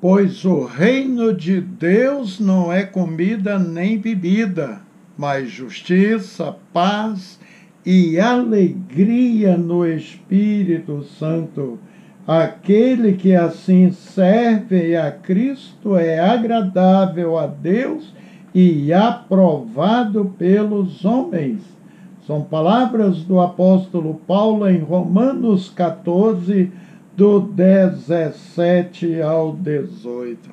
Pois o reino de Deus não é comida nem bebida, mas justiça, paz e alegria no Espírito Santo. Aquele que assim serve a Cristo é agradável a Deus e aprovado pelos homens. São palavras do apóstolo Paulo em Romanos 14, do 17 ao 18.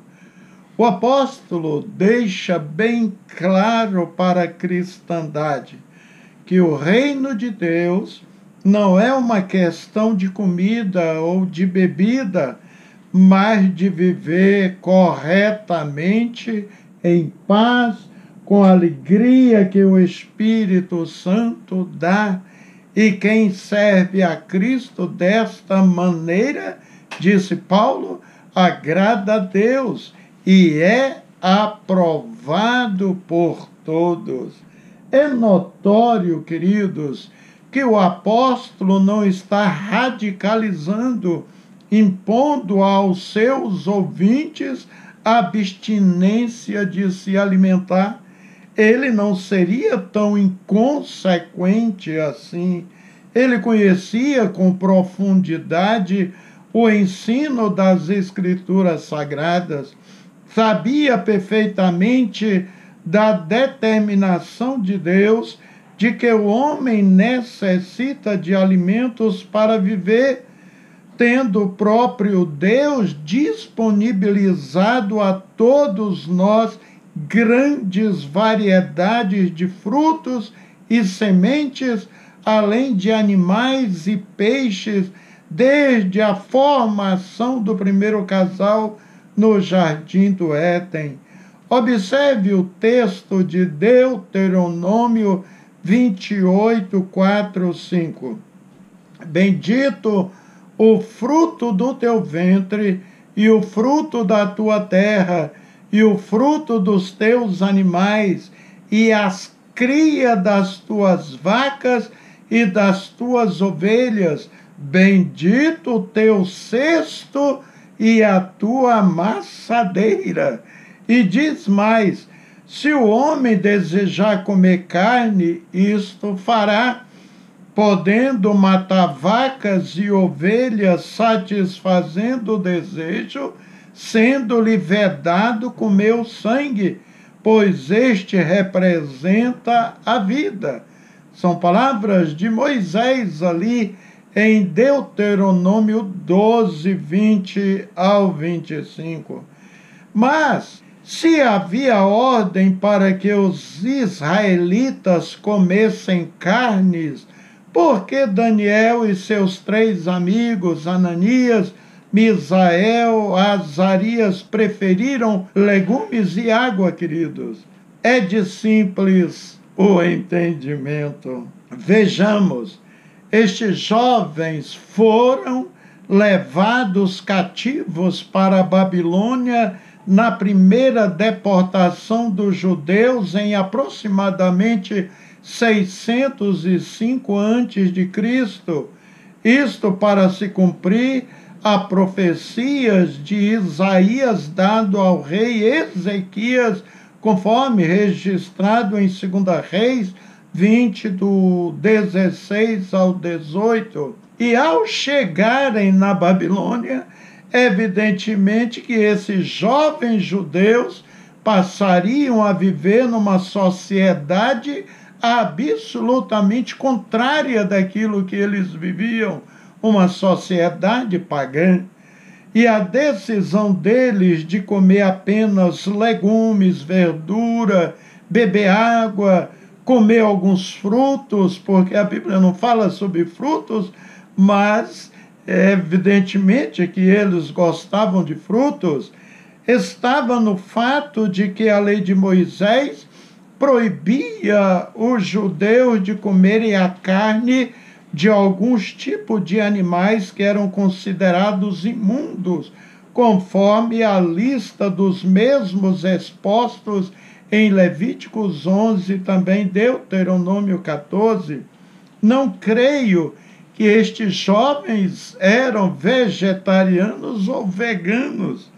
O apóstolo deixa bem claro para a cristandade que o reino de Deus não é uma questão de comida ou de bebida, mas de viver corretamente, em paz, com a alegria que o Espírito Santo dá. E quem serve a Cristo desta maneira, disse Paulo, agrada a Deus e é aprovado por todos. É notório, queridos, que o apóstolo não está radicalizando, impondo aos seus ouvintes a abstinência de se alimentar. Ele não seria tão inconsequente assim. Ele conhecia com profundidade o ensino das Escrituras Sagradas, sabia perfeitamente da determinação de Deus de que o homem necessita de alimentos para viver, tendo o próprio Deus disponibilizado a todos nós grandes variedades de frutos e sementes, além de animais e peixes, desde a formação do primeiro casal no jardim do Éden. Observe o texto de Deuteronômio 28, 4, 5. Bendito o fruto do teu ventre e o fruto da tua terra, e o fruto dos teus animais, e as crias das tuas vacas e das tuas ovelhas. Bendito o teu cesto e a tua amassadeira. E diz mais: se o homem desejar comer carne, isto fará, podendo matar vacas e ovelhas, satisfazendo o desejo, sendo-lhe vedado comer o sangue, pois este representa a vida. São palavras de Moisés ali em Deuteronômio 12, 20 ao 25. Mas, se havia ordem para que os israelitas comessem carnes, por que Daniel e seus 3 amigos, Ananias, Misael, Azarias, preferiram legumes e água, queridos? É de simples o entendimento. Vejamos, estes jovens foram levados cativos para a Babilônia na primeira deportação dos judeus em aproximadamente 605 a.C., isto para se cumprir a profecias de Isaías dado ao rei Ezequias, conforme registrado em 2 Reis 20, do 16 ao 18. E ao chegarem na Babilônia, evidentemente que esses jovens judeus passariam a viver numa sociedade absolutamente contrária daquilo que eles viviam, uma sociedade pagã. E a decisão deles de comer apenas legumes, verdura, beber água, comer alguns frutos, porque a Bíblia não fala sobre frutos, mas evidentemente que eles gostavam de frutos, estava no fato de que a lei de Moisés proibia os judeus de comerem a carne de alguns tipos de animais que eram considerados imundos, conforme a lista dos mesmos expostos em Levíticos 11 e também Deuteronômio 14. Não creio que estes jovens eram vegetarianos ou veganos.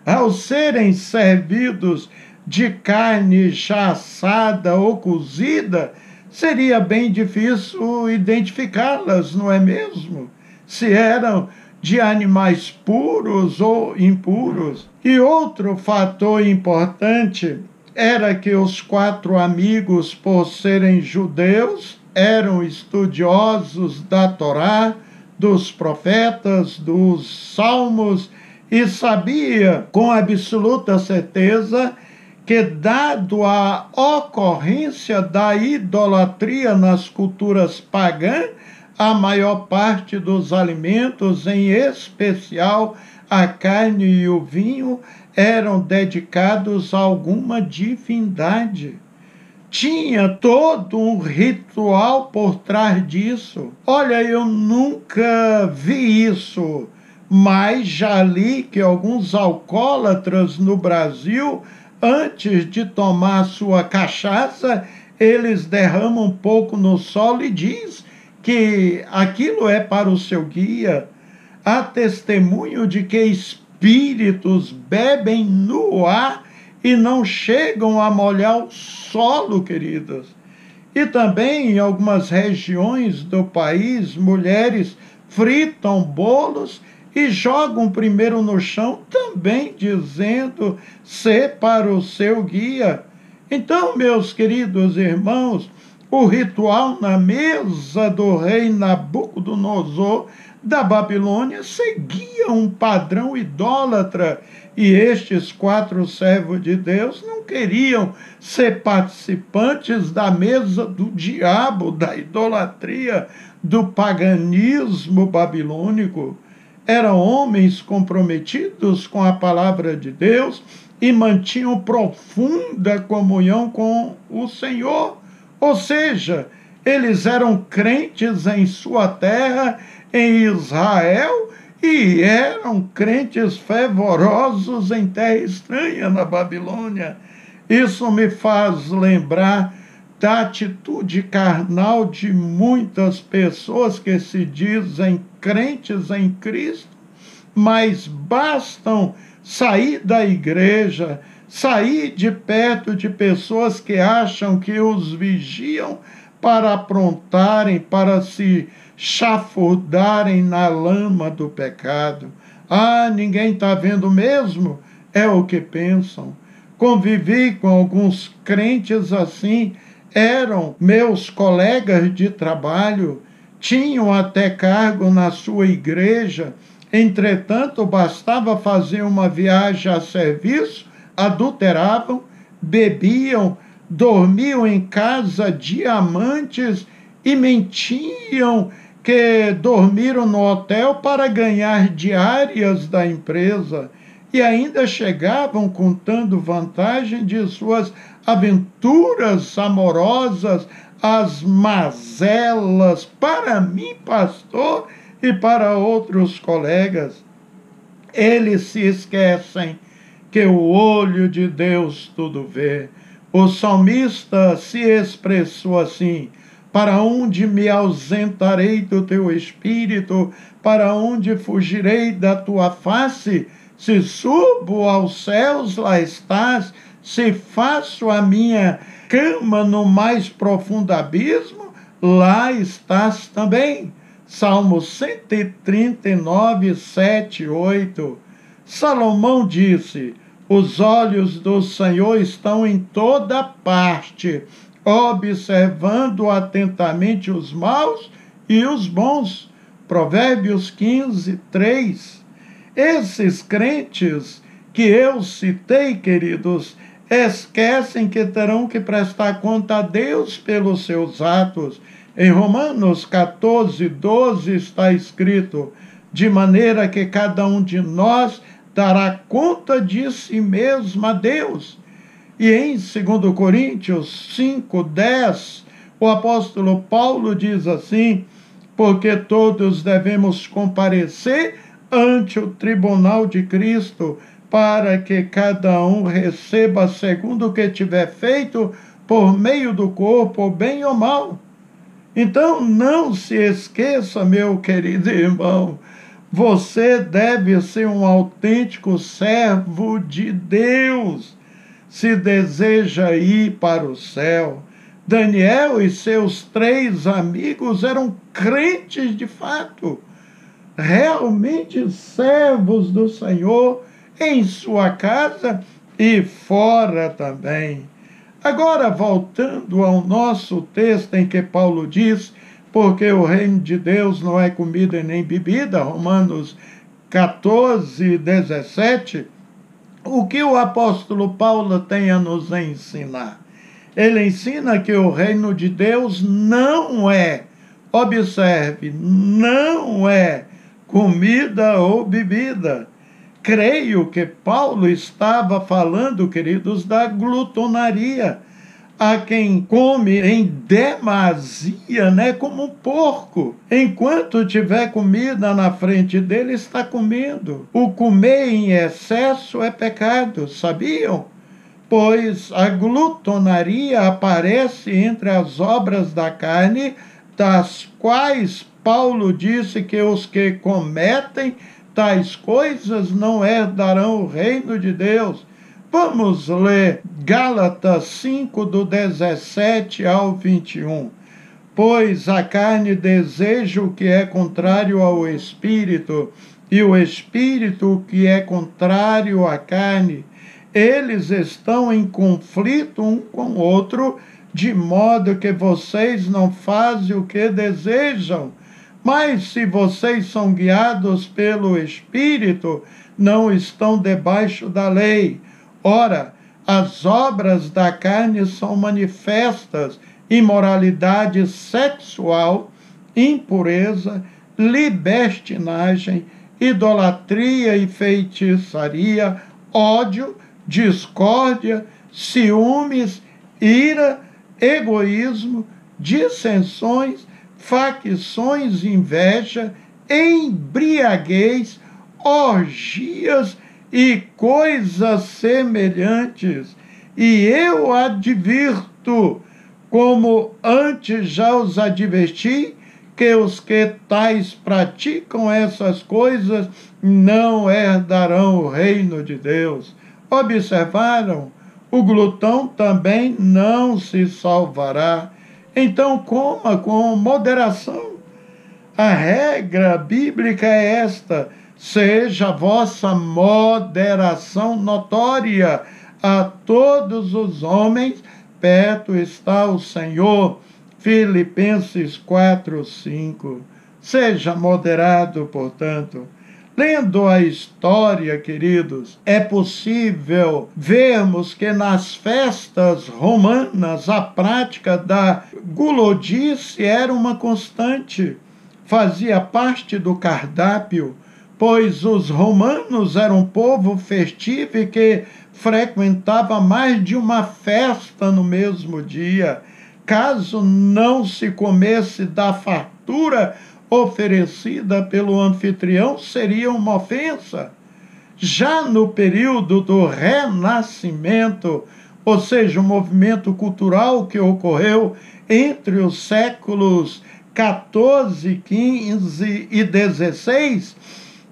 ao serem servidos de carne já assada ou cozida, seria bem difícil identificá-las, não é mesmo? Se eram de animais puros ou impuros. E outro fator importante era que os 4 amigos, por serem judeus, eram estudiosos da Torá, dos profetas, dos salmos, e sabia com absoluta certeza que, dado a ocorrência da idolatria nas culturas pagãs, a maior parte dos alimentos, em especial a carne e o vinho, eram dedicados a alguma divindade. Tinha todo um ritual por trás disso. Olha, eu nunca vi isso, mas já li que alguns alcoólatras no Brasil, antes de tomar sua cachaça, eles derramam um pouco no solo e diz que aquilo é para o seu guia. Há testemunho de que espíritos bebem no ar e não chegam a molhar o solo, queridas. E também em algumas regiões do país, mulheres fritam bolos e jogam primeiro no chão, também dizendo ser para o seu guia. Então, meus queridos irmãos, o ritual na mesa do rei Nabucodonosor da Babilônia seguia um padrão idólatra, e estes 4 servos de Deus não queriam ser participantes da mesa do diabo, da idolatria, do paganismo babilônico. Eram homens comprometidos com a palavra de Deus e mantinham profunda comunhão com o Senhor. Ou seja, eles eram crentes em sua terra, em Israel, e eram crentes fervorosos em terra estranha, na Babilônia. Isso me faz lembrar da atitude carnal de muitas pessoas que se dizem crentes em Cristo, mas bastam sair da igreja, sair de perto de pessoas que acham que os vigiam para aprontarem, para se chafurdarem na lama do pecado. Ah, ninguém está vendo mesmo? É o que pensam. Convivi com alguns crentes assim, eram meus colegas de trabalho, tinham até cargo na sua igreja, entretanto, bastava fazer uma viagem a serviço, adulteravam, bebiam, dormiam em casa de amantes e mentiam que dormiram no hotel para ganhar diárias da empresa, e ainda chegavam contando vantagem de suas aventuras amorosas, as mazelas, para mim, pastor, e para outros colegas. Eles se esquecem que o olho de Deus tudo vê. O salmista se expressou assim: para onde me ausentarei do teu espírito? Para onde fugirei da tua face? Se subo aos céus, lá estás. Se faço a minha cama no mais profundo abismo, lá estás também. Salmo 139, 7, 8. Salomão disse: os olhos do Senhor estão em toda parte, observando atentamente os maus e os bons. Provérbios 15, 3. Esses crentes que eu citei, queridos, esquecem que terão que prestar conta a Deus pelos seus atos. Em Romanos 14, 12 está escrito: de maneira que cada um de nós dará conta de si mesmo a Deus. E em 2 Coríntios 5, 10, o apóstolo Paulo diz assim: porque todos devemos comparecer ante o tribunal de Cristo, para que cada um receba segundo o que tiver feito por meio do corpo, bem ou mal. Então, não se esqueça, meu querido irmão, Você deve ser um autêntico servo de Deus, se deseja ir para o céu. Daniel e seus 3 amigos eram crentes de fato, realmente servos do Senhor em sua casa e fora também. Agora, voltando ao nosso texto em que Paulo diz: porque o reino de Deus não é comida nem bebida, Romanos 14, 17, o que o apóstolo Paulo tem a nos ensinar? Ele ensina que o reino de Deus não é, observe, não é comida ou bebida. Creio que Paulo estava falando, queridos, da glutonaria. Há quem come em demasia, como um porco. Enquanto tiver comida na frente dele, está comendo. O comer em excesso é pecado, sabiam? Pois a glutonaria aparece entre as obras da carne, das quais Paulo disse que os que cometem tais coisas não herdarão o reino de Deus. Vamos ler Gálatas 5, do 17 ao 21. Pois a carne deseja o que é contrário ao Espírito, e o Espírito o que é contrário à carne. Eles estão em conflito um com o outro, de modo que vocês não fazem o que desejam. Mas se vocês são guiados pelo Espírito, não estão debaixo da lei. Ora, as obras da carne são manifestas: imoralidade sexual, impureza, libertinagem, idolatria e feitiçaria, ódio, discórdia, ciúmes, ira, egoísmo, dissensões, facções, inveja, embriaguez, orgias e coisas semelhantes. E eu advirto, como antes já os adverti, que os que tais praticam essas coisas não herdarão o reino de Deus. Observaram? O glutão também não se salvará. Então coma com moderação. A regra bíblica é esta: seja a vossa moderação notória a todos os homens, perto está o Senhor. Filipenses 4, 5. Seja moderado, portanto. Lendo a história, queridos, é possível vermos que nas festas romanas a prática da gulodice era uma constante, fazia parte do cardápio, pois os romanos eram um povo festivo e que frequentava mais de uma festa no mesmo dia. Caso não se comesse da fartura oferecida pelo anfitrião, seria uma ofensa. Já no período do Renascimento, ou seja, o movimento cultural que ocorreu entre os séculos 14, 15 e 16,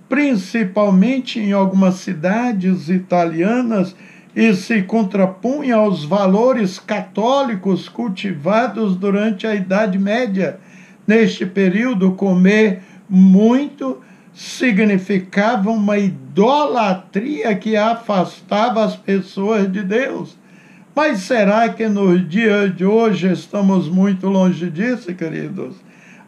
principalmente em algumas cidades italianas, e se contrapunha aos valores católicos cultivados durante a Idade Média. Neste período, comer muito significava uma idolatria que afastava as pessoas de Deus. Mas será que nos dias de hoje estamos muito longe disso, queridos?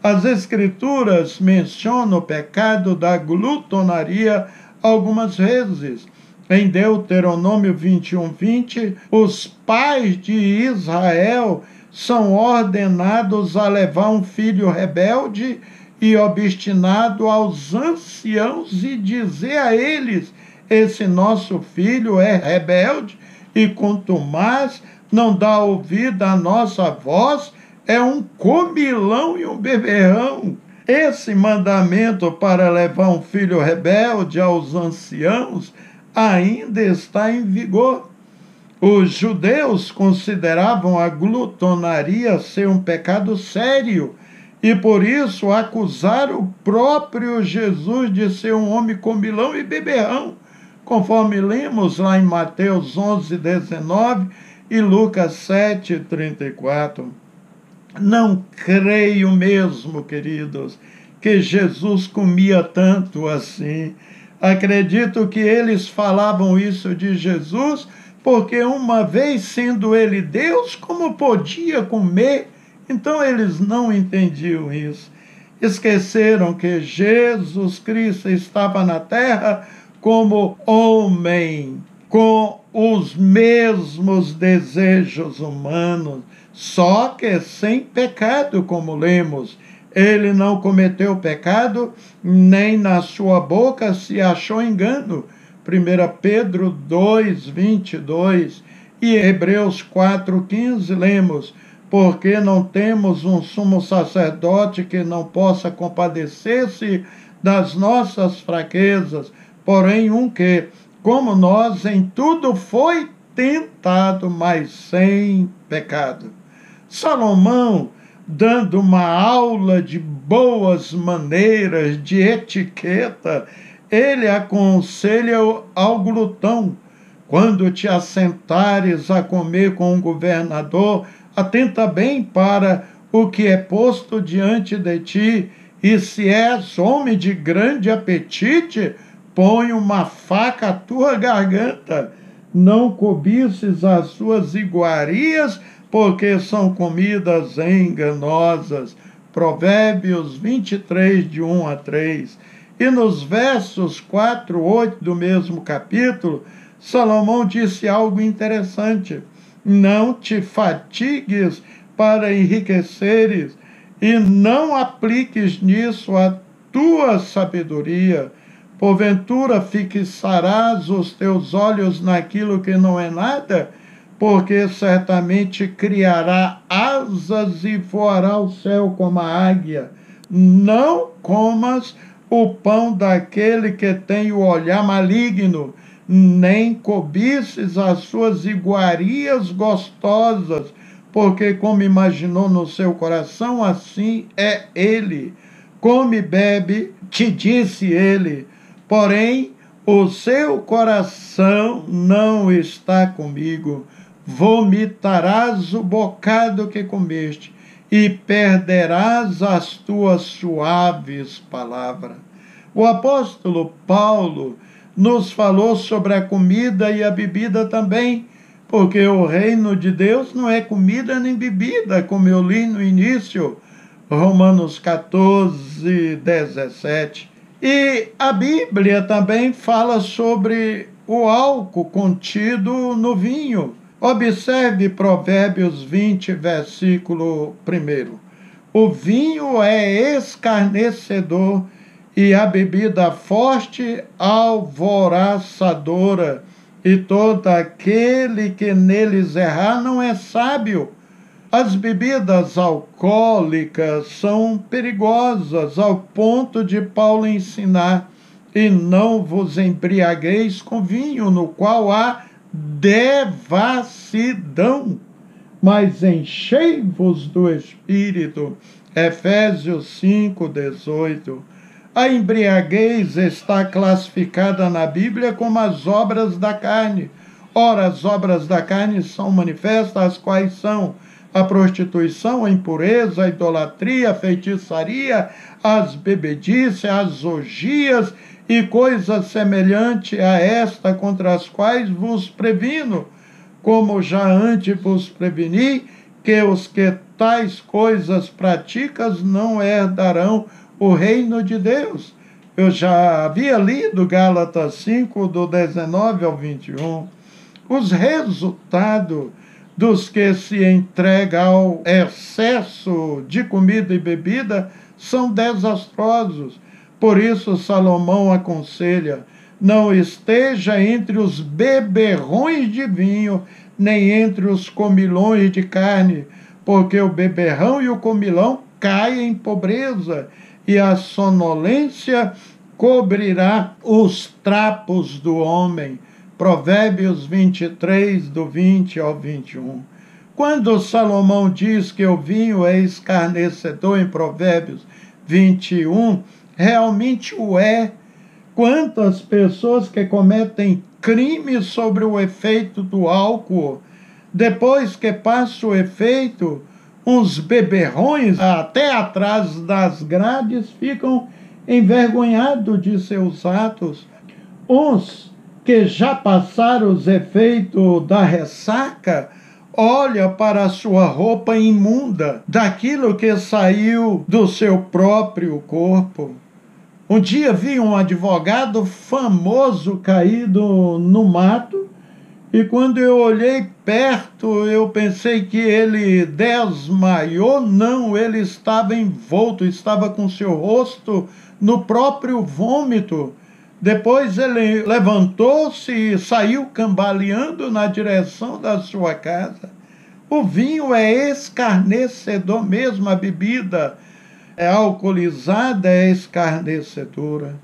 As Escrituras mencionam o pecado da glutonaria algumas vezes. Em Deuteronômio 21, 20, os pais de Israel são ordenados a levar um filho rebelde e obstinado aos anciãos e dizer a eles: esse nosso filho é rebelde e contumaz, não dá ouvido à nossa voz, é um comilão e um beberrão. Esse mandamento para levar um filho rebelde aos anciãos ainda está em vigor. Os judeus consideravam a glutonaria ser um pecado sério e por isso acusaram o próprio Jesus de ser um homem comilão e beberrão, conforme lemos lá em Mateus 11:19 e Lucas 7:34. Não creio mesmo, queridos, que Jesus comia tanto assim. Acredito que eles falavam isso de Jesus porque, uma vez sendo ele Deus, como podia comer? Então eles não entendiam isso. Esqueceram que Jesus Cristo estava na terra como homem, com os mesmos desejos humanos, só que sem pecado, como lemos. Ele não cometeu pecado, nem na sua boca se achou engano. 1 Pedro 2:22 e Hebreus 4:15 lemos: porque não temos um sumo sacerdote que não possa compadecer-se das nossas fraquezas, porém um que, como nós, em tudo foi tentado, mas sem pecado. Salomão, dando uma aula de boas maneiras, de etiqueta, ele aconselha ao glutão: quando te assentares a comer com um governador, atenta bem para o que é posto diante de ti, e se és homem de grande apetite, põe uma faca à tua garganta. Não cobices as suas iguarias, porque são comidas enganosas. Provérbios 23, de 1-3. E nos versos 4-8 do mesmo capítulo, Salomão disse algo interessante: não te fatigues para enriqueceres, e não apliques nisso a tua sabedoria. Porventura fixarás os teus olhos naquilo que não é nada, porque certamente criará asas e voará ao céu como a águia. Não comas o pão daquele que tem o olhar maligno, nem cobices as suas iguarias gostosas, porque como imaginou no seu coração, assim é ele. Come e bebe, te disse ele, porém o seu coração não está comigo. Vomitarás o bocado que comeste, e perderás as tuas suaves palavras. O apóstolo Paulo nos falou sobre a comida e a bebida também, porque o reino de Deus não é comida nem bebida, como eu li no início, Romanos 14:17. E a Bíblia também fala sobre o álcool contido no vinho. Observe Provérbios 20, versículo 1. O vinho é escarnecedor e a bebida forte alvoraçadora, e todo aquele que neles errar não é sábio. As bebidas alcoólicas são perigosas, ao ponto de Paulo ensinar: e não vos embriagueis com vinho, no qual há devassidão, mas enchei-vos do Espírito. Efésios 5:18. A embriaguez está classificada na Bíblia como as obras da carne. Ora, as obras da carne são manifestas, as quais são a prostituição, a impureza, a idolatria, a feitiçaria, as bebedices, as orgias e coisas semelhantes a esta, contra as quais vos previno, como já antes vos preveni, que os que tais coisas praticam não herdarão o reino de Deus. Eu já havia lido Gálatas 5, do 19 ao 21. Os resultados dos que se entregam ao excesso de comida e bebida são desastrosos. Por isso Salomão aconselha: não esteja entre os beberrões de vinho, nem entre os comilões de carne, porque o beberrão e o comilão caem em pobreza, e a sonolência cobrirá os trapos do homem. Provérbios 23, do 20 ao 21. Quando Salomão diz que o vinho é escarnecedor em Provérbios 21, realmente o é. Quantas pessoas que cometem crimes sobre o efeito do álcool, depois que passa o efeito, uns beberrões até atrás das grades ficam envergonhados de seus atos. Uns que já passaram os efeitos da ressaca, olha para a sua roupa imunda, daquilo que saiu do seu próprio corpo. Um dia vi um advogado famoso caído no mato, e quando eu olhei perto, eu pensei que ele desmaiou. Não, ele estava envolto, estava com seu rosto no próprio vômito. Depois ele levantou-se e saiu cambaleando na direção da sua casa. O vinho é escarnecedor mesmo, a bebida alcoolizada é escarnecedora.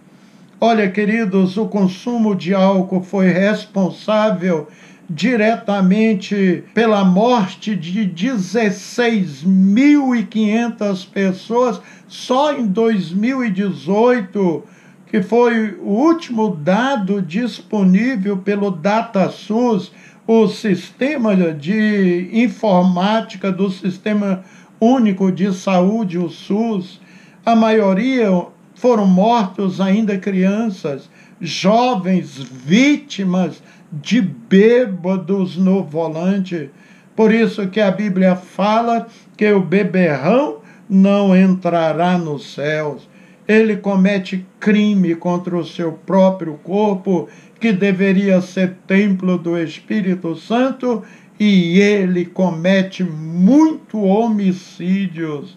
Olha, queridos, o consumo de álcool foi responsável diretamente pela morte de 16.500 pessoas só em 2018, que foi o último dado disponível pelo DataSUS, o sistema de informática do Sistema Único de Saúde, o SUS. A maioria foram mortos ainda crianças, jovens, vítimas de bêbados no volante. Por isso que a Bíblia fala que o beberrão não entrará nos céus. Ele comete crime contra o seu próprio corpo, que deveria ser templo do Espírito Santo, e ele comete muito homicídios.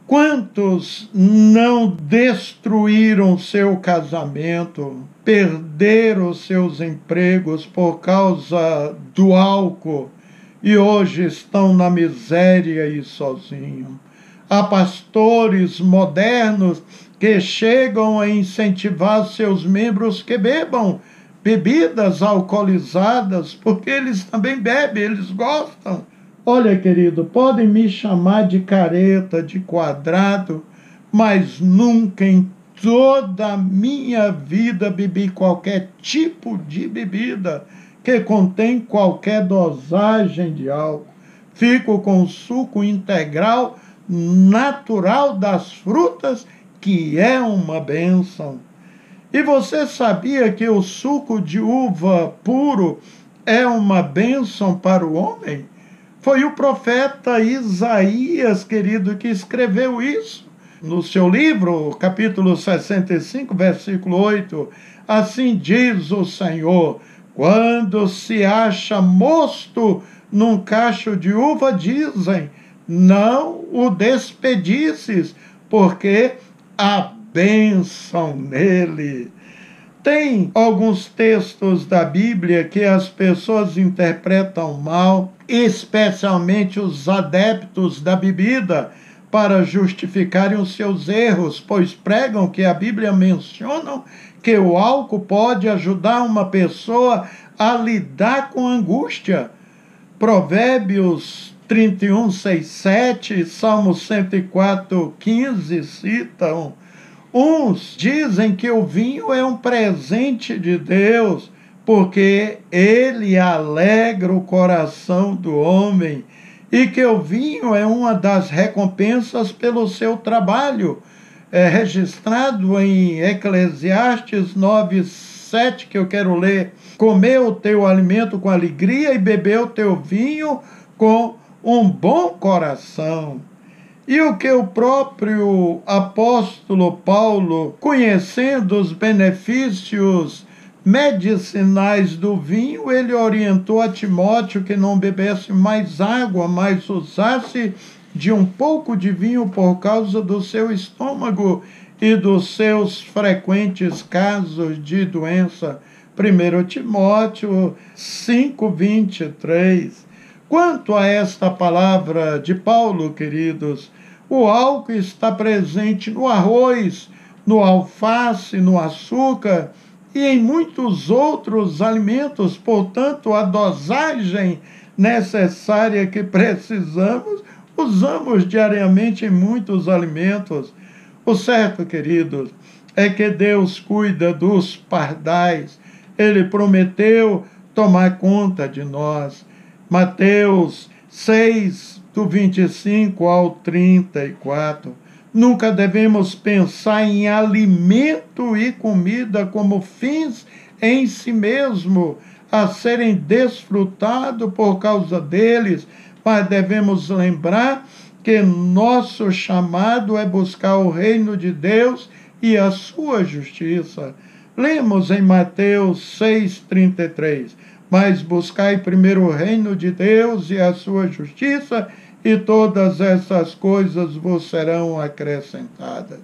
Quantos não destruíram seu casamento, perderam seus empregos por causa do álcool e hoje estão na miséria e sozinhos? Há pastores modernos que chegam a incentivar seus membros que bebam bebidas alcoolizadas, porque eles também bebem, eles gostam. Olha, querido, podem me chamar de careta, de quadrado, mas nunca em toda a minha vida bebi qualquer tipo de bebida que contém qualquer dosagem de álcool. Fico com o suco integral natural das frutas, que é uma bênção. E você sabia que o suco de uva puro é uma bênção para o homem? Foi o profeta Isaías, querido, que escreveu isso no seu livro, capítulo 65, versículo 8. Assim diz o Senhor: quando se acha mosto num cacho de uva, dizem, não o despedices, porque há bênção nele. Tem alguns textos da Bíblia que as pessoas interpretam mal, especialmente os adeptos da bebida, para justificarem os seus erros, pois pregam que a Bíblia menciona que o álcool pode ajudar uma pessoa a lidar com angústia. Provérbios 31, 6, 7, Salmo 104, 15 citam. Uns dizem que o vinho é um presente de Deus, porque ele alegra o coração do homem, e que o vinho é uma das recompensas pelo seu trabalho. É registrado em Eclesiastes 9, 7, que eu quero ler. Comer o teu alimento com alegria e beber o teu vinho com um bom coração. E o que o próprio apóstolo Paulo, conhecendo os benefícios medicinais do vinho, ele orientou a Timóteo que não bebesse mais água, mas usasse de um pouco de vinho por causa do seu estômago e dos seus frequentes casos de doença. 1 Timóteo 5, 23. Quanto a esta palavra de Paulo, queridos, o álcool está presente no arroz, no alface, no açúcar e em muitos outros alimentos. Portanto, a dosagem necessária que precisamos, usamos diariamente em muitos alimentos. O certo, queridos, é que Deus cuida dos pardais. Ele prometeu tomar conta de nós. Mateus 6, do 25 ao 34. Nunca devemos pensar em alimento e comida como fins em si mesmo, a serem desfrutados por causa deles, mas devemos lembrar que nosso chamado é buscar o reino de Deus e a sua justiça. Lemos em Mateus 6,33, mas buscai primeiro o reino de Deus e a sua justiça, e todas essas coisas vos serão acrescentadas.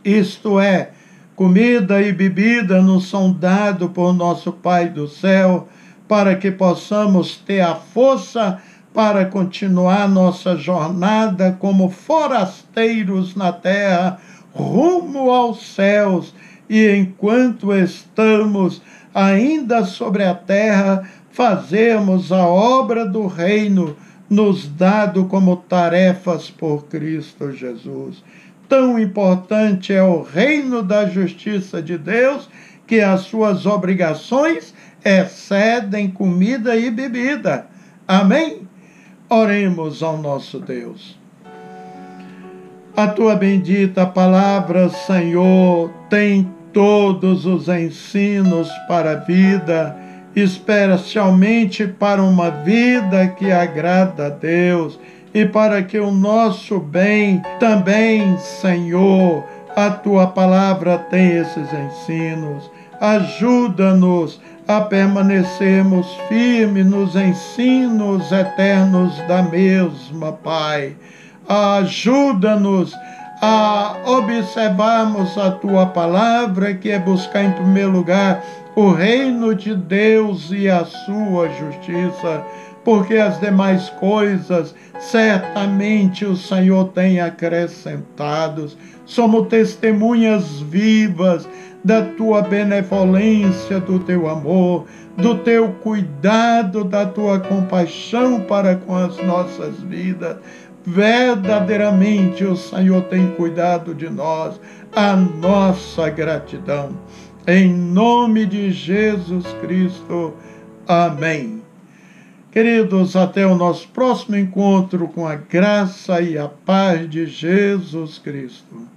Isto é, comida e bebida nos são dados por nosso Pai do céu, para que possamos ter a força para continuar nossa jornada como forasteiros na terra, rumo aos céus, e enquanto estamos ainda sobre a terra, fazermos a obra do reino, nos dado como tarefas por Cristo Jesus. Tão importante é o reino da justiça de Deus, que as suas obrigações excedem comida e bebida. Amém? Oremos ao nosso Deus. A tua bendita palavra, Senhor, tem todos os ensinos para a vida, especialmente para uma vida que agrada a Deus, e para que o nosso bem também, Senhor, a tua palavra tem esses ensinos. Ajuda-nos a permanecermos firmes nos ensinos eternos da mesma, Pai. Ajuda-nos a observarmos a tua palavra, que é buscar em primeiro lugar o reino de Deus e a sua justiça, porque as demais coisas certamente o Senhor tem acrescentados. Somos testemunhas vivas da tua benevolência, do teu amor, do teu cuidado, da tua compaixão para com as nossas vidas. Verdadeiramente o Senhor tem cuidado de nós, a nossa gratidão. Em nome de Jesus Cristo. Amém. Queridos, até o nosso próximo encontro, com a graça e a paz de Jesus Cristo.